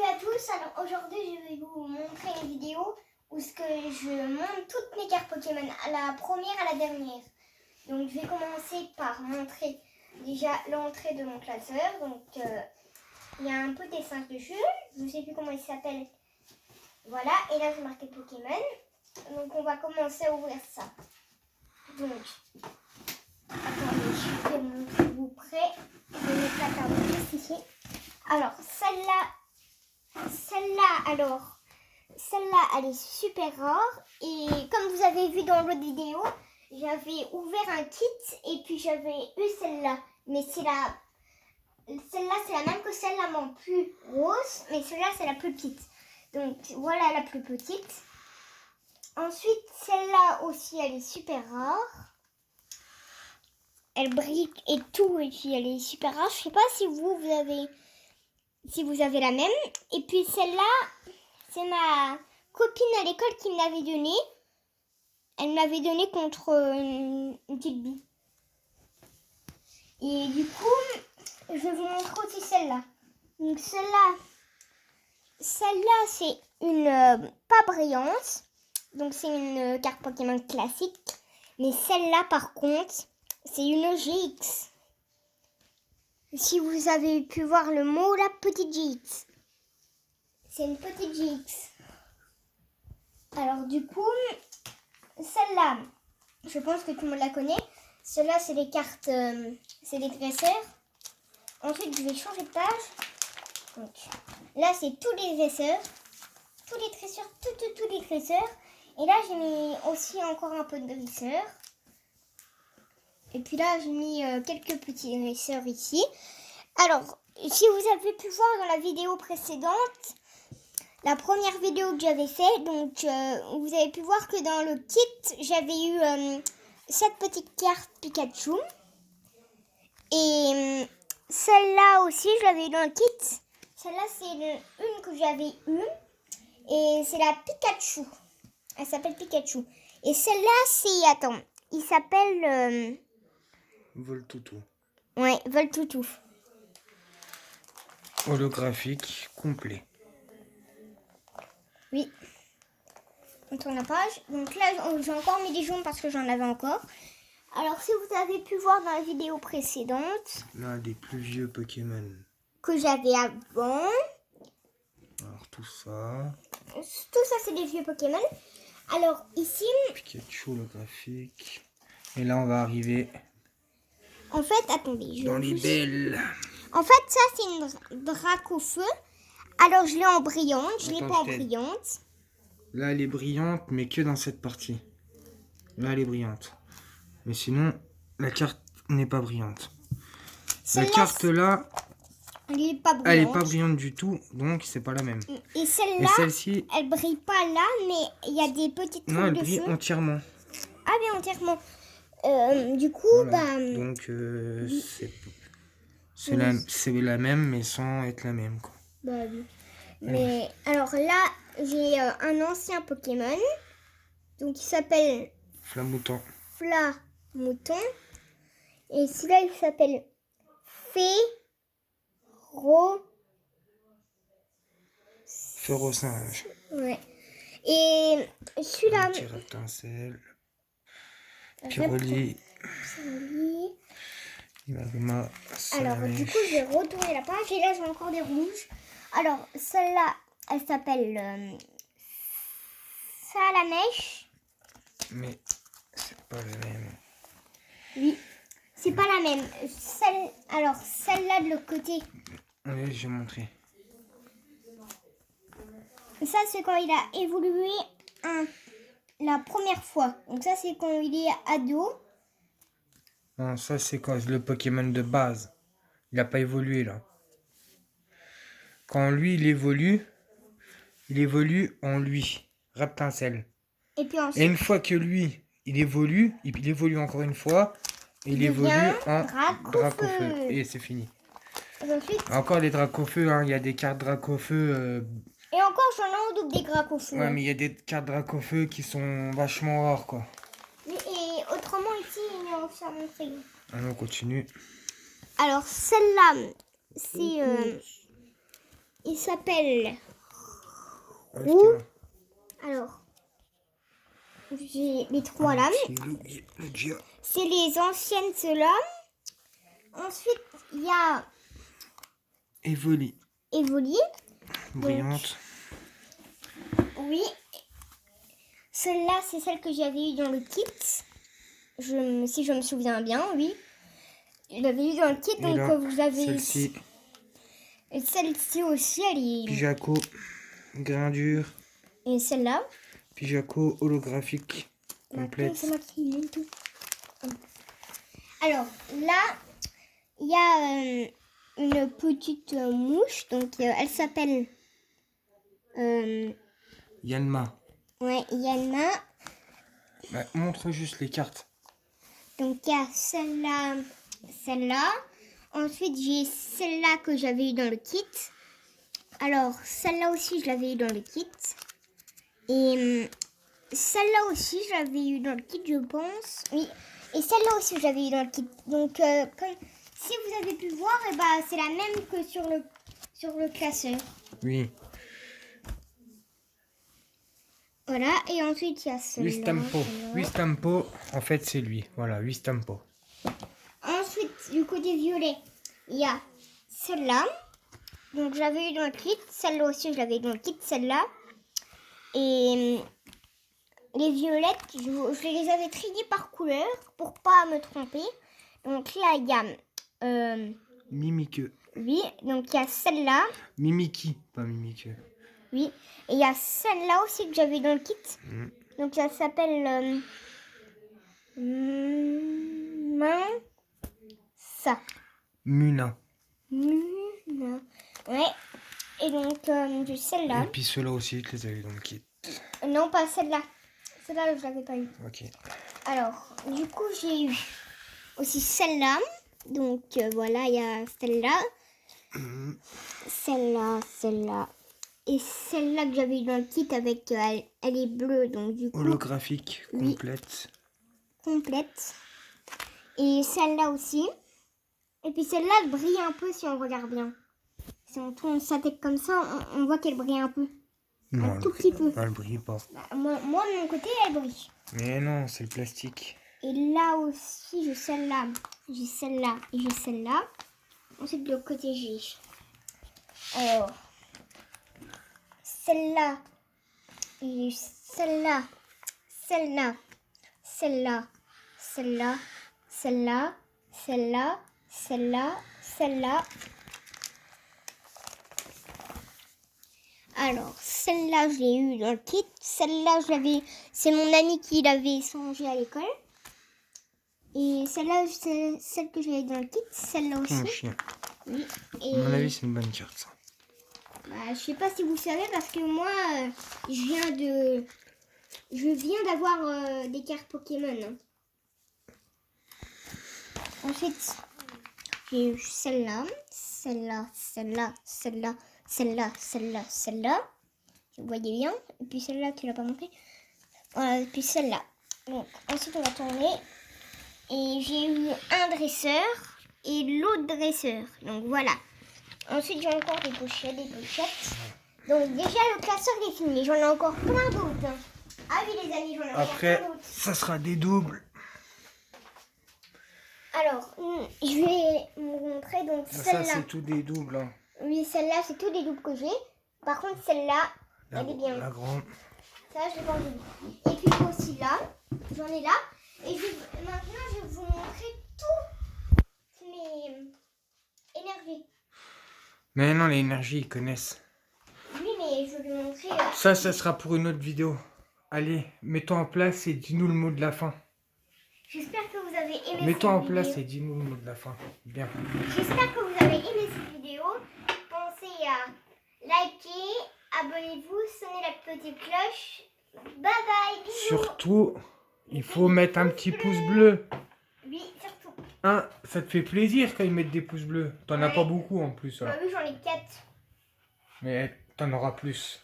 à tous, alors aujourd'hui je vais vous montrer une vidéo où je montre toutes mes cartes Pokémon, à la première à la dernière. Donc je vais commencer par montrer déjà l'entrée de mon classeur. Donc il y a un peu des dessin dessus, je ne sais plus comment il s'appelle. Voilà, et là j'ai marqué Pokémon. Donc on va commencer à ouvrir ça. Donc, attendez, je vais montrer vous près. Je vais mettre la carte juste ici. Alors celle-là, elle est super rare. Et comme vous avez vu dans l'autre vidéo, j'avais ouvert un kit et puis j'avais eu celle-là. Mais celle-là, c'est la même que celle-là, mais en plus rose. Mais celle-là, c'est la plus petite. Donc voilà la plus petite. Ensuite, celle-là aussi, elle est super rare. Elle brille et tout, et puis elle est super rare. Je sais pas si vous avez la même. Et puis celle-là, c'est ma copine à l'école qui me l'avait donnée. Elle me l'avait donnée contre une petite bille. Et du coup, je vais vous montrer aussi celle-là. Donc celle-là, c'est une pas brillante. Donc c'est une carte Pokémon classique. Mais celle-là, par contre, c'est une GX. Si vous avez pu voir le mot, la petite GX. C'est une petite GX. Alors du coup, celle-là, je pense que tout le monde la connaît. Celle-là, c'est les cartes, c'est les dresseurs. Ensuite, je vais changer de page. Donc, là, c'est tous les dresseurs. Tous les dresseurs, tous les dresseurs. Et là, j'ai mis aussi encore un peu de dresseurs. Et puis là, j'ai mis quelques petits dresseurs ici. Alors, si vous avez pu voir dans la vidéo précédente, la première vidéo que j'avais fait, donc vous avez pu voir que dans le kit, j'avais eu cette petite carte Pikachu. Et celle-là aussi, je l'avais eu dans le kit. Celle-là, c'est une que j'avais eue. Et c'est la Pikachu. Elle s'appelle Pikachu. Et celle-là, c'est... Attends, il s'appelle... Voltoutou. Ouais, Voltoutou. Holographique complet. Oui. On tourne la page. Donc là, j'ai encore mis des jaunes parce que j'en avais encore. Alors, si vous avez pu voir dans la vidéo précédente... L'un des plus vieux Pokémon. Que j'avais avant. Alors, tout ça. Tout ça, c'est des vieux Pokémon. Alors, ici... Pikachu holographique. Et là, on va arriver... En fait, attendez. Dans les belles. En fait, ça, c'est une Dracofeu. Alors, je l'ai en brillante. Je l'ai pas en brillante. Là, elle est brillante, mais que dans cette partie. Là, elle est brillante. Mais sinon, la carte n'est pas brillante. La carte là, elle est pas brillante. Elle est pas brillante du tout, donc c'est pas la même. Et celle-là, celle-ci, elle brille pas là, mais il y a des petites trucs non, elle dessus. brille entièrement. Ah, bien entièrement. Du coup, voilà. Donc, c'est la même, mais sans être la même, quoi. Bah oui. Mais alors là, j'ai un ancien Pokémon. Donc, il s'appelle Flamouton. Flamouton. Et celui-là, il s'appelle Férocinge. Ouais. Et celui-là... Tyraptincelle. Pyroli. Alors, du coup, je vais retourner la page. Et là, j'ai encore des rouges. Alors, celle-là, elle s'appelle Salamèche. Mais c'est pas la même. Oui, c'est pas la même. Alors, celle-là de l'autre côté. Oui, j'ai montré. Ça, c'est quand il a évolué la première fois. Donc ça, c'est quand il est ado. Non, ça c'est quand le Pokémon de base. Il n'a pas évolué là. Quand lui, il évolue en lui. Reptincelle. Et puis ensuite... Et une fois que lui, il évolue encore une fois. Il évolue en Dracofeu. Et c'est fini. Et ensuite... Encore les Dracofeu, hein. Il y a des cartes Dracofeu. Et encore, j'en ai en double des Dracofeu. Ouais, mais il y a des cartes Dracofeu qui sont vachement rares, quoi. Et autrement, ici, il y a aussi à montrer. Alors, on continue. Alors, celle-là, c'est... Il s'appelle... Ah, c'était bon. Alors, j'ai les 3 là. C'est le Gia. C'est les anciennes, ceux-là. Ensuite, il y a Evoli. Evoli. Brillante. Oui. Celle-là, c'est celle que j'avais eue dans le kit. Si je me souviens bien, oui. Je l'avais eue dans le kit, Et donc là, vous avez... celle-ci. Et celle-ci aussi, elle est... Pijaco. Grain dur. Et celle-là. Pijaco holographique. Attends, Complète. c'est moi qui lis tout. Alors, là, il y a une petite mouche. Donc, elle s'appelle... Yanma. ouais, Yana. Bah, montre juste les cartes. Donc, il y a celle-là, celle-là. Ensuite, j'ai celle-là que j'avais eu dans le kit. Alors, celle-là aussi, je l'avais eu dans le kit. Et celle-là aussi, je l'avais eu dans le kit, je pense. Oui. Et celle-là aussi, je l'avais eu dans le kit. Donc, si vous avez pu voir, eh ben, c'est la même que sur le classeur. Oui. Voilà. Et ensuite, il y a celle-là. Wistampo. celle-là. Wistampo, en fait, c'est lui. Voilà, Wistampo. Ensuite, du côté violet, il y a celle-là. Donc, j'avais eu dans le kit. Celle-là aussi, je l'avais eu dans le kit. Celle-là. Et les violettes, je les avais triées par couleur pour pas me tromper. Donc là, il y a... Mimiqueux. oui, donc il y a celle-là. Mimiki, pas Mimiqueux. Oui. Et il y a celle-là aussi que j'avais dans le kit. Donc ça s'appelle... ça. Muna. Ouais. Et donc, j'ai celle-là. Et puis ceux-là aussi, je les ai eu dans le kit. Non, pas celle-là. Celle-là, je l'avais pas eu. Ok. Alors, du coup, j'ai eu aussi celle-là. Donc, voilà, il y a celle-là. Celle-là, celle-là. Et celle-là que j'avais eu dans le kit avec... elle est bleue, donc du coup... Holographique, Oui. complète. complète. Et celle-là aussi. Et puis celle-là, elle brille un peu si on regarde bien. Si on tourne sa tête comme ça, on voit qu'elle brille un peu. Non, Un tout petit peu. elle brille pas. Bah, moi, de mon côté, elle brille. Mais non, c'est le plastique. Et là aussi, j'ai celle-là. J'ai celle-là et j'ai celle-là. Ensuite, de l'autre côté, j'ai... alors... celle-là. Et celle-là. Celle-là. Celle-là. Celle-là. Celle-là. Celle-là. Celle-là. Celle-là. Alors, celle-là, je l'ai eue dans le kit. Celle-là, c'est mon ami qui l'avait changé à l'école. Et celle-là, c'est celle que j'avais dans le kit. Celle-là aussi. Mon chien. Oui. À mon avis, c'est une bonne carte, ça. Bah, je sais pas si vous savez, parce que moi, je viens d'avoir des cartes Pokémon. Hein. Ensuite, j'ai eu celle-là, celle-là, celle-là, celle-là, celle-là, celle-là, celle-là. Vous voyez bien. Et puis celle-là, tu l'as pas montré. Voilà, et puis celle-là. Donc, ensuite, on va tourner. Et j'ai eu un dresseur et l'autre dresseur. Donc, voilà. Ensuite, j'ai encore des pochettes, Donc, déjà, le classeur est fini. J'en ai encore plein d'autres. Hein. Ah oui, les amis, j'en ai Après, plein d'autres. ça sera des doubles. Alors, je vais vous montrer. Donc, Ça, celle-là. c'est tout des doubles. Hein. Oui, celle-là, c'est tous les doubles que j'ai. Par contre, celle-là, elle est bien. La grande. Ça, je l'ai pas envie. Et puis aussi là, j'en ai là. Et maintenant, je vais vous montrer toutes mes énergies. Mais non, les énergies, ils connaissent. Oui, mais je vais vous montrer. Ça sera pour une autre vidéo. Allez, mets-toi en place et dis-nous le mot de la fin. J'espère que vous avez aimé Mets-toi en cette place vidéo. et dis-nous le mot de la fin. Bien. J'espère que vous avez aimé cette vidéo. Pensez à liker, abonnez-vous, sonnez la petite cloche. Bye bye, bisous. Surtout, il faut mettre un petit pouce bleu. Oui, surtout. Hein, ça te fait plaisir quand ils mettent des pouces bleus. T'en as Ouais. pas beaucoup en plus. Bah Alors. oui, j'en ai 4. Mais t'en auras plus.